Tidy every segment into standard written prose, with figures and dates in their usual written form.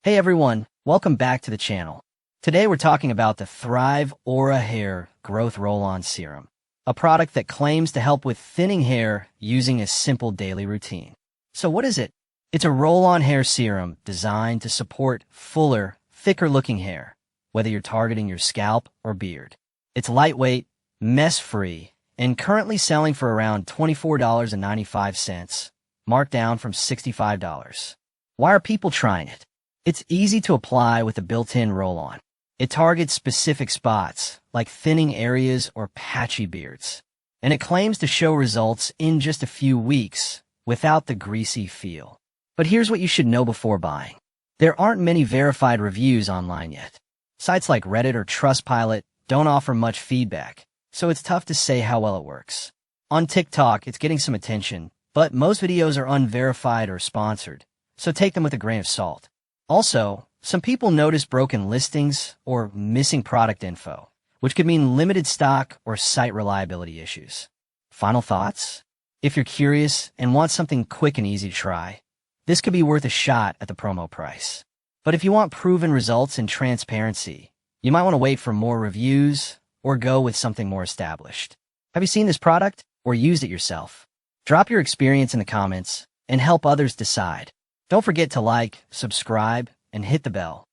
Hey everyone, welcome back to the channel. Today we're talking about the Thryve Aura Hair Growth Roll-On Serum, a product that claims to help with thinning hair using a simple daily routine. So what is it? It's a roll-on hair serum designed to support fuller, thicker-looking hair, whether you're targeting your scalp or beard. It's lightweight, mess-free, and currently selling for around $24.95, marked down from $65. Why are people trying it? It's easy to apply with a built-in roll-on. It targets specific spots, like thinning areas or patchy beards. And it claims to show results in just a few weeks, without the greasy feel. But here's what you should know before buying. There aren't many verified reviews online yet. Sites like Reddit or Trustpilot don't offer much feedback, so it's tough to say how well it works. On TikTok, it's getting some attention, but most videos are unverified or sponsored, so take them with a grain of salt. Also, some people notice broken listings or missing product info, which could mean limited stock or site reliability issues. Final thoughts? If you're curious and want something quick and easy to try, this could be worth a shot at the promo price. But if you want proven results and transparency, you might want to wait for more reviews or go with something more established. Have you seen this product or used it yourself? Drop your experience in the comments and help others decide. Don't forget to like, subscribe, and hit the bell.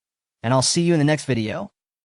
And I'll see you in the next video.